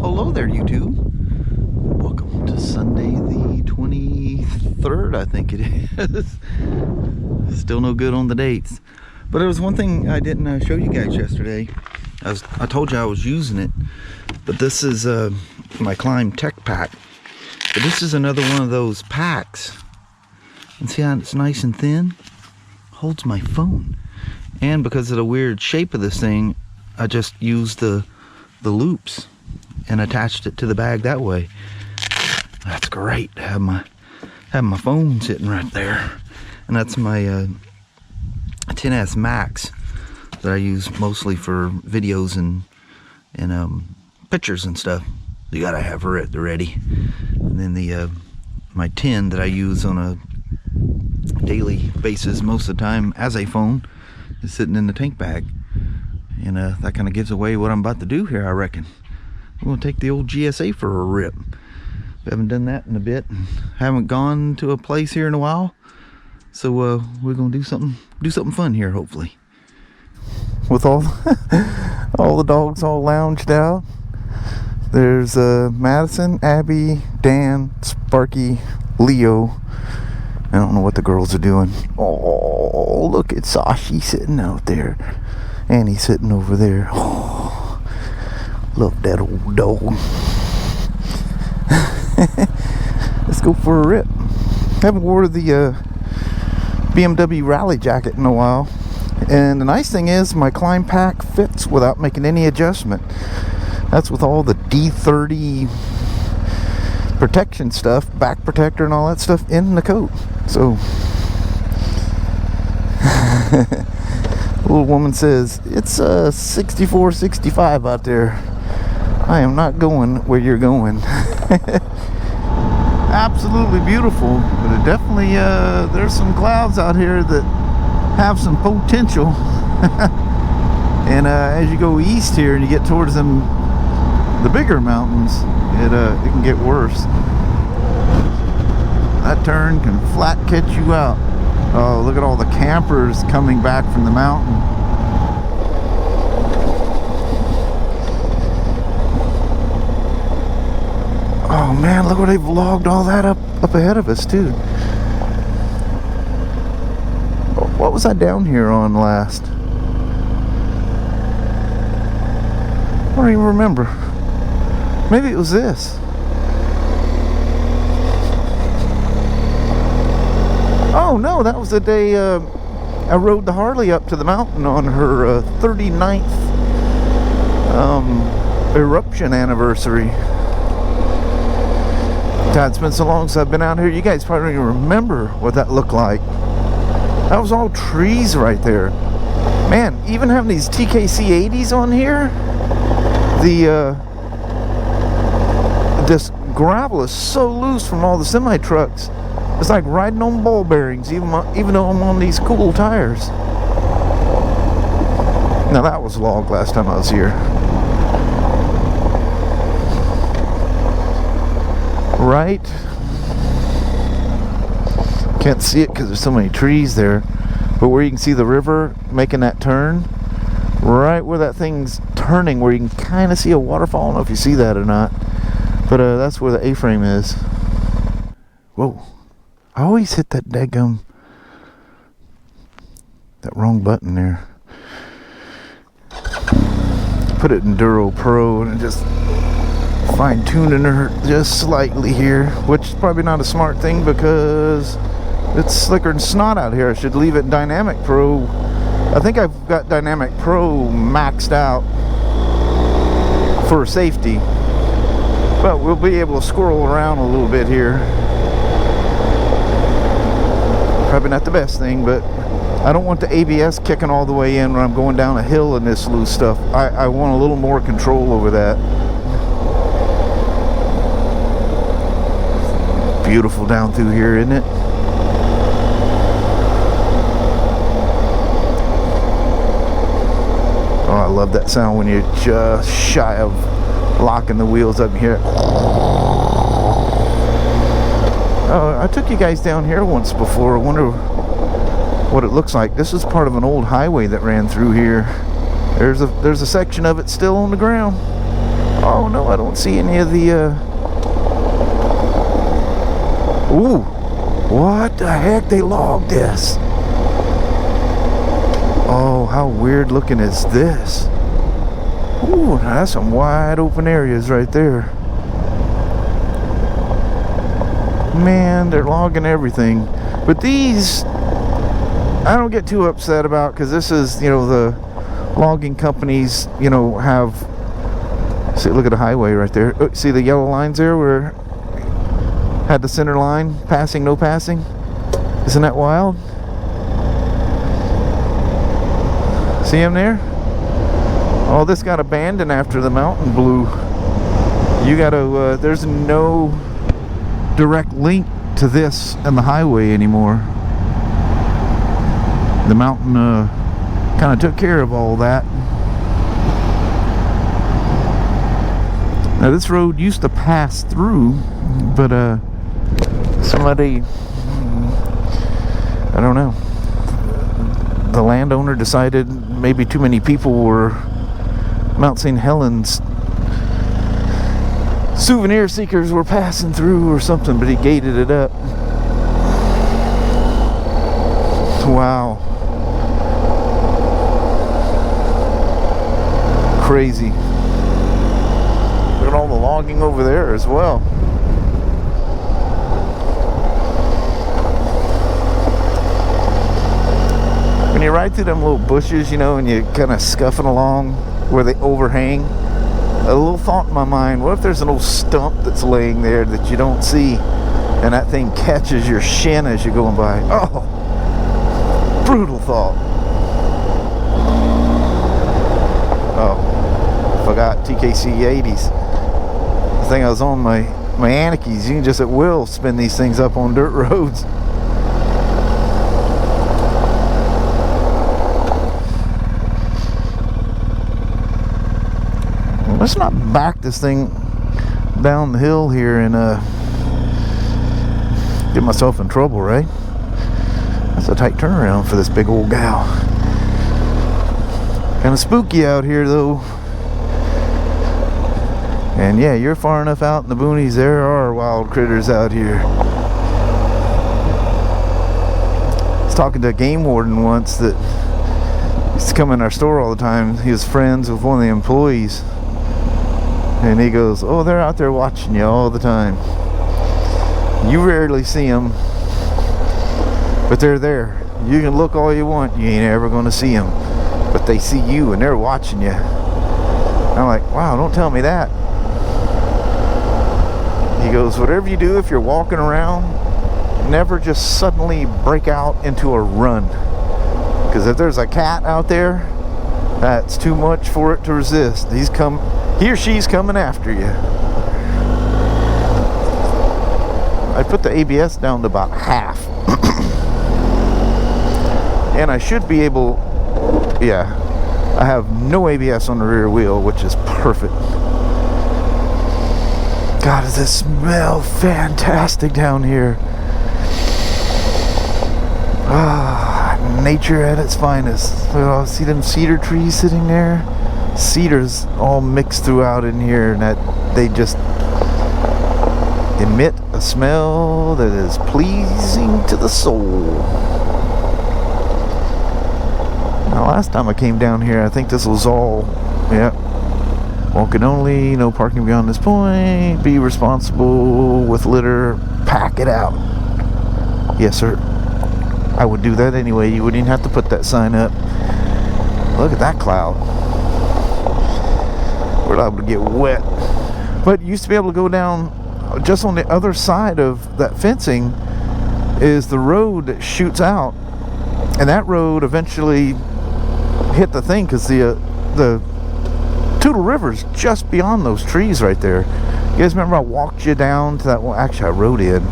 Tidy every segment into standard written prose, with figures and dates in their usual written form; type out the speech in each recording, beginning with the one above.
hello there, YouTube. Welcome to Sunday the 23rd, I think it is. Still no good on the dates. But there was one thing I didn't show you guys yesterday. I told you I was using it, but this is my Climb Tech Pack. But this is another one of those packs. And see how it's nice and thin? Holds my phone. And because of the weird shape of this thing, I just used the loops and attached it to the bag that way. That's great to have my phone sitting right there. And that's my 10S Max that I use mostly for videos and pictures and stuff. You gotta have it ready. And then the my 10 that I use on a daily basis most of the time as a phone is sitting in the tank bag. And that kind of gives away what I'm about to do here, I reckon. I'm gonna take the old GSA for a rip. We haven't done that in a bit. Haven't gone to a place here in a while. So we're gonna do something fun here, hopefully. With all the dogs all lounged out. There's Madison, Abby, Dan, Sparky, Leo. I don't know what the girls are doing. Oh, look at Sashi sitting out there. And he's sitting over there. Oh, love that old dog. Let's go for a rip. Haven't wore the BMW Rally Jacket in a while. And the nice thing is my Climb Pack fits without making any adjustment. That's with all the D30 protection stuff, back protector and all that stuff in the coat. So little woman says it's 64, 65 out there. I am not going where you're going. Absolutely beautiful, but it definitely there's some clouds out here that have some potential. And as you go east here and you get towards the bigger mountains, it can get worse. That turn can flat catch you out. Oh, look at all the campers coming back from the mountain. Oh man, look where they've logged all that up ahead of us too. What was I down here on last? I don't even remember. Maybe it was this. Oh no, that was the day I rode the Harley up to the mountain on her 39th eruption anniversary. God, it's been so long since I've been out here. You guys probably don't even remember what that looked like. That was all trees right there. Man, even having these TKC 80s on here, this gravel is so loose from all the semi trucks. It's like riding on ball bearings, even though I'm on these cool tires. Now that was logged last time I was here. Right. Can't see it because there's so many trees there. But where you can see the river making that turn, right where that thing's turning, where you can kind of see a waterfall. I don't know if you see that or not. But that's where the A-frame is. Whoa. I always hit that daggum, that wrong button there. Put it in Duro Pro and just fine-tuning her just slightly here, which is probably not a smart thing because it's slicker than snot out here. I should leave it Dynamic Pro. I think I've got Dynamic Pro maxed out for safety, but we'll be able to squirrel around a little bit here. Probably not the best thing, but I don't want the ABS kicking all the way in when I'm going down a hill and this loose stuff. I want a little more control over that. Beautiful down through here, isn't it? Oh, I love that sound when you're just shy of locking the wheels up here. I took you guys down here once before. I wonder what it looks like. This is part of an old highway that ran through here. There's a section of it still on the ground. Oh no, I don't see any of the ooh, what the heck, they logged this. Oh, how weird looking is this? Ooh, now that's some wide open areas right there. Man, they're logging everything. But these, I don't get too upset about, because this is, you know, the logging companies, you know, have, see, look at the highway right there. Oh, see the yellow lines there where had the center line, passing, no passing? Isn't that wild? See him there? Oh, this got abandoned after the mountain blew. You gotta, there's no direct link to this and the highway anymore. The mountain kind of took care of all that. Now this road used to pass through, but somebody, I don't know, the landowner decided maybe too many people were Mount St. Helens souvenir seekers were passing through or something, but he gated it up. Wow. Crazy. Look at all the logging over there as well. When you ride through them little bushes, you know, and you're kind of scuffing along where they overhang, a little thought in my mind, what if there's an old stump that's laying there that you don't see, and that thing catches your shin as you're going by? Oh, brutal thought. Oh, forgot TKC 80s. I think I was on my Anarchies. You can just at will spin these things up on dirt roads. Let's not back this thing down the hill here and get myself in trouble, right? That's a tight turnaround for this big old gal. Kind of spooky out here though. And yeah, you're far enough out in the boonies, there are wild critters out here. I was talking to a game warden once that used to come in our store all the time. He was friends with one of the employees. And he goes, oh, they're out there watching you all the time. You rarely see them, but they're there. You can look all you want, you ain't ever going to see them. But they see you and they're watching you. And I'm like, wow, don't tell me that. He goes, whatever you do, if you're walking around, never just suddenly break out into a run. Because if there's a cat out there, that's too much for it to resist. He or she's coming after you. I put the ABS down to about half. And I should be able, yeah, I have no ABS on the rear wheel, which is perfect. God, does this smell fantastic down here. Ah, nature at its finest. See them cedar trees sitting there? Cedars all mixed throughout in here, and that they just emit a smell that is pleasing to the soul. Now last time I came down here, I think this was all, yeah, walking only, no parking beyond this point, be responsible with litter, pack it out. Yes sir, I would do that anyway. You wouldn't even have to put that sign up. Look at that cloud. We're liable to get wet. But you used to be able to go down just on the other side of that fencing is the road that shoots out, and that road eventually hit the thing because the Toutle River is just beyond those trees right there. You guys remember I walked you down to that one? Actually I rode in,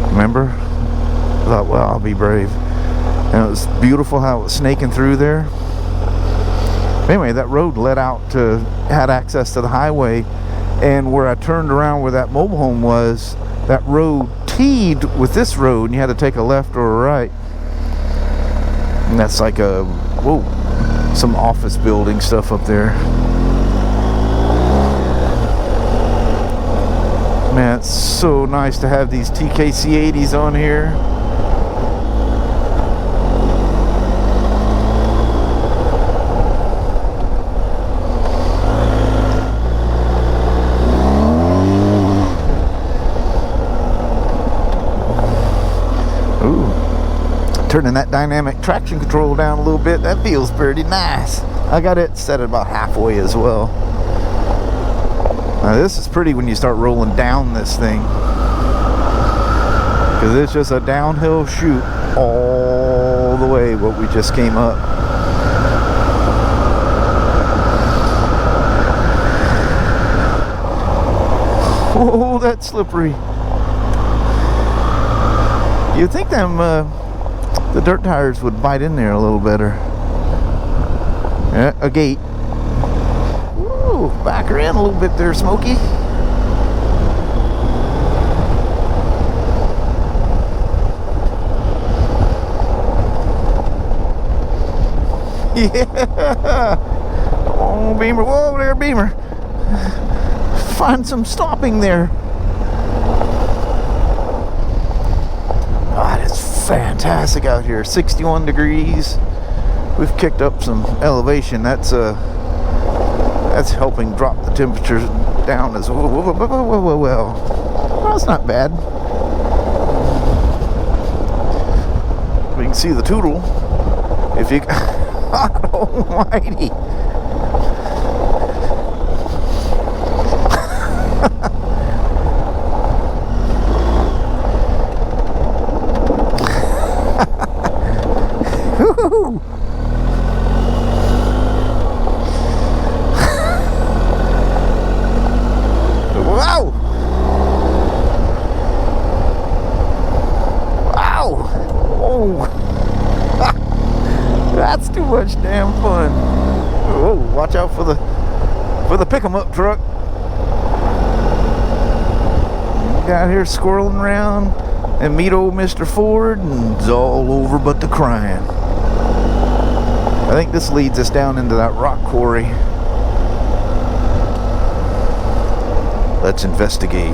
remember? I thought, well, I'll be brave. And it was beautiful how it was snaking through there. Anyway, that road led out to, had access to the highway, and where I turned around where that mobile home was, that road teed with this road, and you had to take a left or a right. And that's like a, whoa, some office building stuff up there. Man, it's so nice to have these TKC 80s on here. Ooh, turning that dynamic traction control down a little bit, that feels pretty nice. I got it set at about halfway as well. Now this is pretty when you start rolling down this thing, because it's just a downhill shoot all the way what we just came up. Oh, that's slippery. You'd think them the dirt tires would bite in there a little better. Yeah, a gate. Ooh, back her in a little bit there, Smokey. Yeah. Oh, Beamer. Whoa there, Beamer. Find some stopping there. God, it's fantastic out here. 61 degrees. We've kicked up some elevation. That's helping drop the temperatures down as well. Well, it's not bad. We can see the Toutle. If you, God almighty. That's too much damn fun. Oh, watch out for the pick 'em up truck. Got here squirreling around and meet old Mr. Ford, and it's all over but the crying. I think this leads us down into that rock quarry. Let's investigate.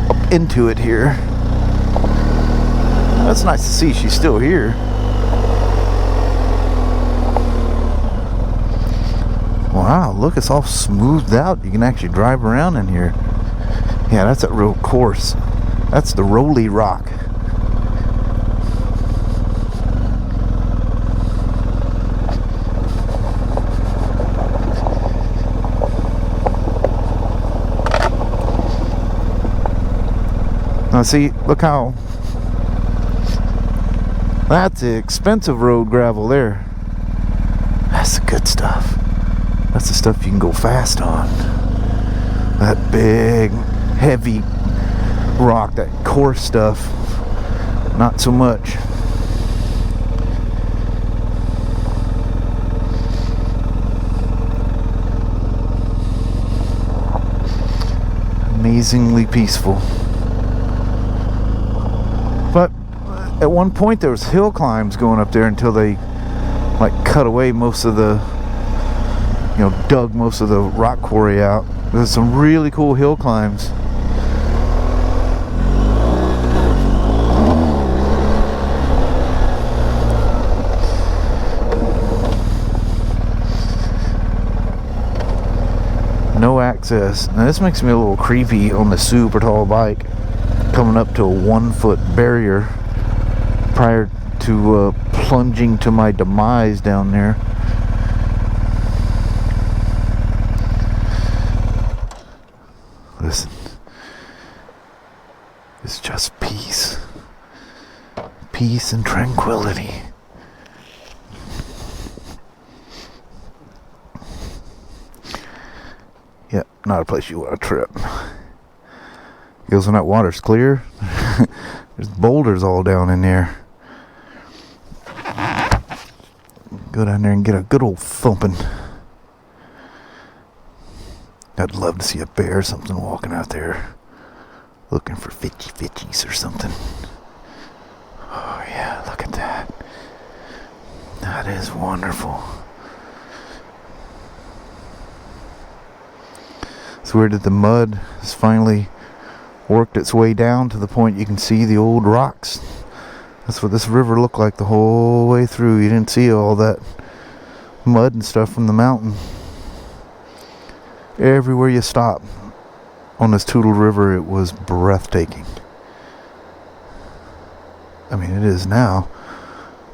Up into it here. That's nice to see she's still here. Wow, look, it's all smoothed out. You can actually drive around in here. Yeah, that's a real course. That's the Rollie Rock. Now see, look how that's the expensive road gravel there. That's the good stuff. That's the stuff you can go fast on. That big, heavy rock, that coarse stuff, not so much. Amazingly peaceful. But at one point there was hill climbs going up there until they like cut away most of the, you know, dug most of the rock quarry out. There's some really cool hill climbs. No access. Now this makes me a little creepy on the super tall bike, coming up to a 1-foot barrier prior to plunging to my demise down there. Listen, it's just peace. Peace and tranquility. Yep, not a place you want to trip. Because when that water's clear, there's boulders all down in there. Go down there and get a good old thumping. I'd love to see a bear or something walking out there looking for fitchies or something. Oh yeah, look at that. That is wonderful. weird that the mud has finally worked its way down to the point you can see the old rocks. That's what this river looked like the whole way through. You didn't see all that mud and stuff from the mountain. Everywhere you stop on this Toutle River, it was breathtaking. I mean, it is now,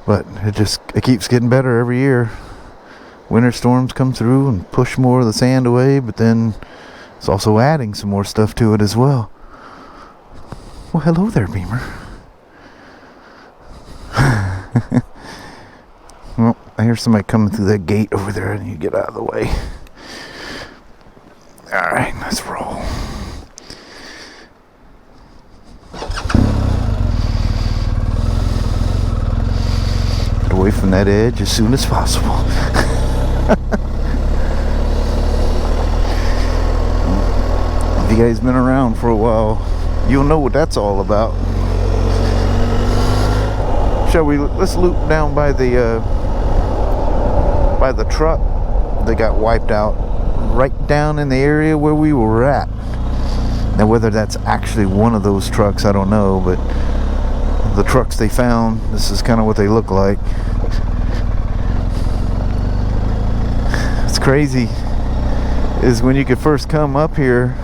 but it keeps getting better every year. Winter storms come through and push more of the sand away, but then it's also adding some more stuff to it as well. Well, hello there, Beamer. Well, I hear somebody coming through that gate over there. I need to get out of the way. Alright, let's roll. Get away from that edge as soon as possible. If you guys been around for a while, you'll know what that's all about. Let's loop down by the truck that got wiped out, right down in the area where we were at. Now whether that's actually one of those trucks, I don't know, but the trucks they found, this is kind of what they look like. It's crazy is when you could first come up here,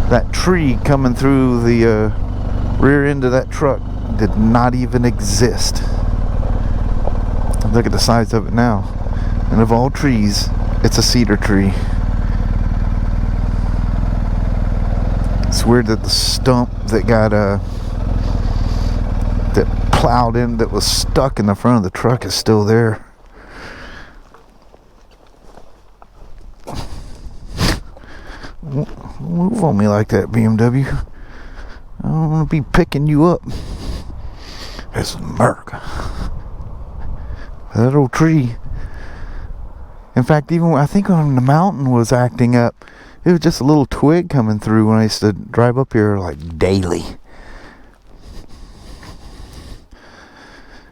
that tree coming through the rear end of that truck did not even exist. Look at the size of it now. And of all trees, it's a cedar tree. It's weird that the stump that got that plowed in, that was stuck in the front of the truck, is still there. Move on me like that, BMW. I don't want to be picking you up. This is America. That old tree. In fact, even I think when the mountain was acting up, it was just a little twig coming through when I used to drive up here like daily.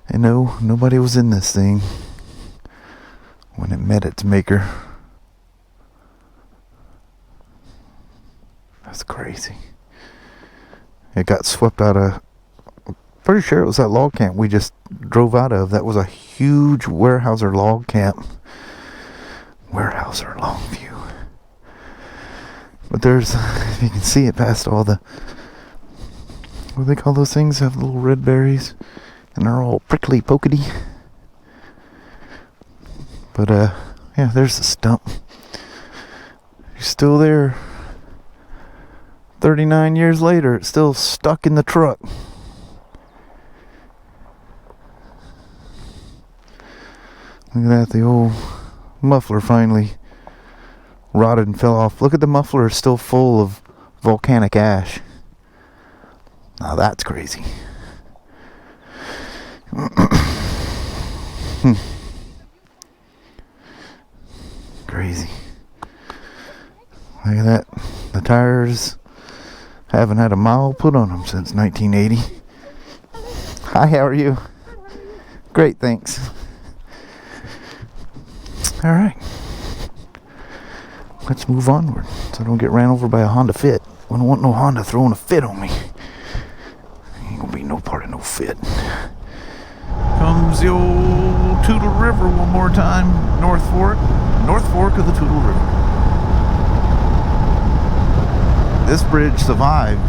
And no, nobody was in this thing when it met its maker. That's crazy. It got swept out of, I'm pretty sure it was that log camp we just drove out of. That was a huge Weyerhaeuser log camp. Weyerhaeuser Longview. But there's, if you can see it past all the, what do they call those things? Have little red berries. And they're all prickly pokety. But yeah, there's the stump. He's still there. 39 years later, it's still stuck in the truck. Look at that, the old muffler finally rotted and fell off. Look at the muffler, it's still full of volcanic ash. Now that's crazy. Crazy. Look at that. The tires haven't had a mile put on them since 1980. Hi, how are you? Great, thanks. Alright. Let's move onward so I don't get ran over by a Honda Fit. I don't want no Honda throwing a fit on me. Ain't gonna be no part of no fit. Comes the old Toutle River one more time. North Fork of the Toutle River. This bridge survived.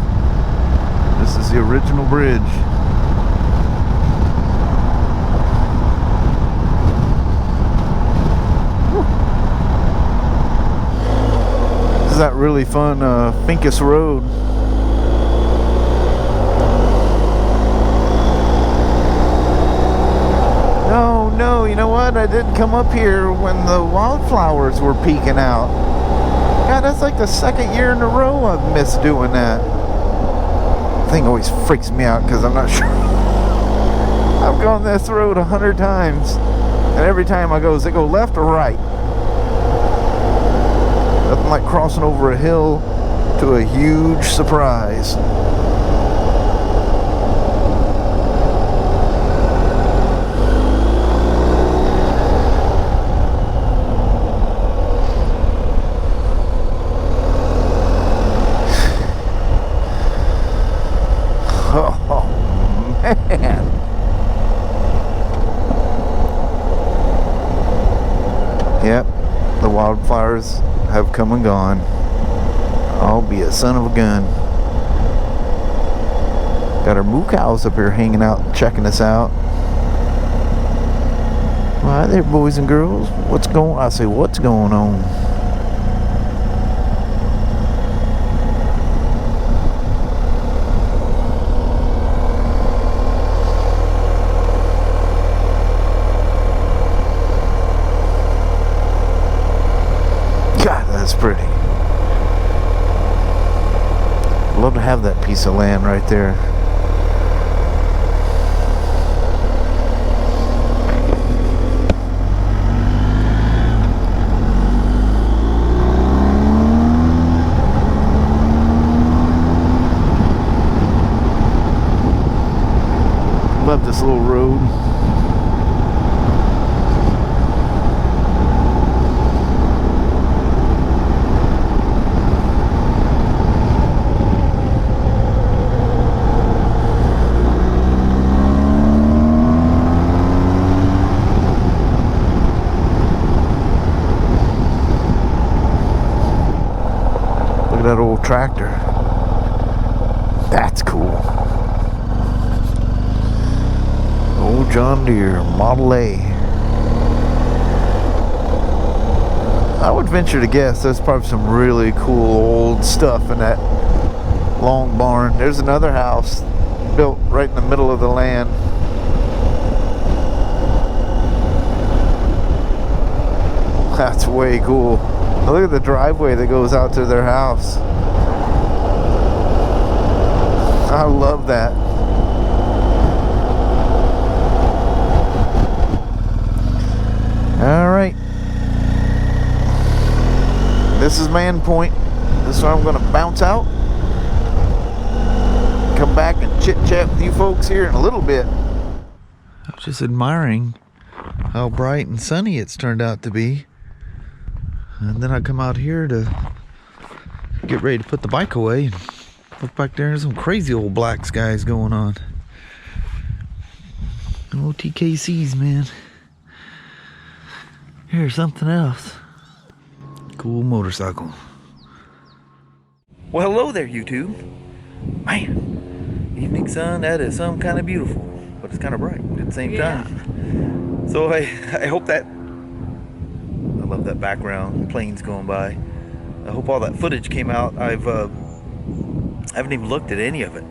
This is the original bridge. This is that really fun Pincus Road. No, you know what? I didn't come up here when the wildflowers were peeking out. God, that's like the second year in a row I've missed doing that. The thing always freaks me out because I'm not sure. I've gone this road 100 times, and every time I go, does it go left or right? Nothing like crossing over a hill to a huge surprise. wildfires have come and gone. I'll be a son of a gun. Got our moo cows up here hanging out, checking us out. Well, hi there, boys and girls. What's going on? God, that's pretty. I'd love to have that piece of land right there. Love this little road. Look at that old tractor. That's cool. Old John Deere Model A. I would venture to guess there's probably some really cool old stuff in that long barn. There's another house built right in the middle of the land. That's way cool. Look at the driveway that goes out to their house. I love that. Alright, this is Man Point. This is where I'm going to bounce out. Come back and chit chat with you folks here in a little bit. I was just admiring how bright and sunny it's turned out to be. And then I come out here to get ready to put the bike away and look back there and some crazy old black skies going on. Oh, TKCs, man. Here's something else. Cool motorcycle. Well, hello there, YouTube. Man, evening sun, that is some kind of beautiful, but it's kind of bright at the same time. So I hope that, I love that background, planes going by. I hope all that footage came out. I haven't even looked at any of it.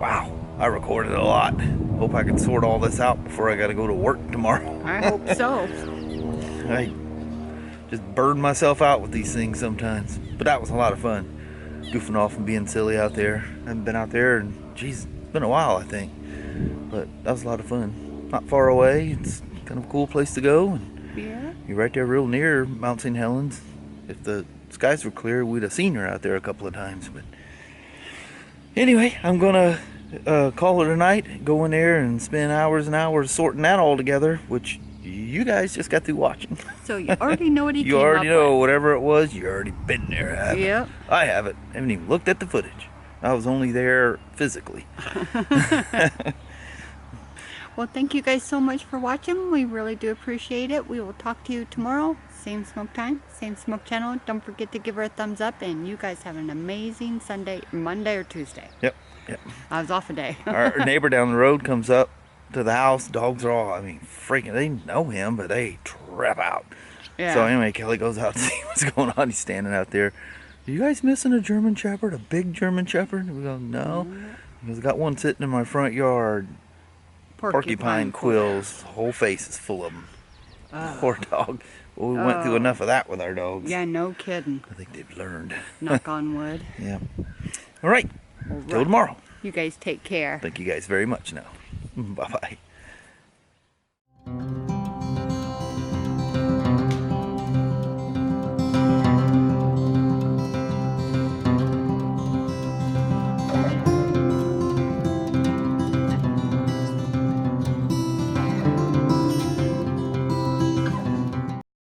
Wow, I recorded a lot. Hope I can sort all this out before I got to go to work tomorrow. I hope so. I just burn myself out with these things sometimes. But that was a lot of fun. Goofing off and being silly out there. I haven't been out there and, geez, it's been a while, I think. But that was a lot of fun. Not far away. It's kind of a cool place to go. And Yeah. you're right there real near Mount St. Helens. If the skies were clear, we'd have seen her out there a couple of times. But anyway, I'm going to call it a night. Go in there and spend hours and hours sorting that all together, which you guys just got through watching. So you already know what he You came already up know with. whatever it was. You already been there, haven't you? Yep. I haven't. I haven't even looked at the footage. I was only there physically. Well, thank you guys so much for watching. We really do appreciate it. We will talk to you tomorrow. Same smoke time, same smoke channel. Don't forget to give her a thumbs up. And you guys have an amazing Sunday, Monday or Tuesday. Yep. I was off a day. Our neighbor down the road comes up to the house. Dogs are all, I mean, freaking, they know him, but they trap out. Yeah. So anyway, Kelly goes out to see what's going on. He's standing out there. Are you guys missing a German Shepherd? A big German Shepherd? We go, no. He goes, got one sitting in my front yard. Porcupine quills. Whole face is full of them. Poor dog. Well, we went through enough of that with our dogs. Yeah, no kidding. I think they've learned. Knock on wood. Yeah. All right. Till tomorrow. You guys take care. Thank you guys very much now. Bye-bye.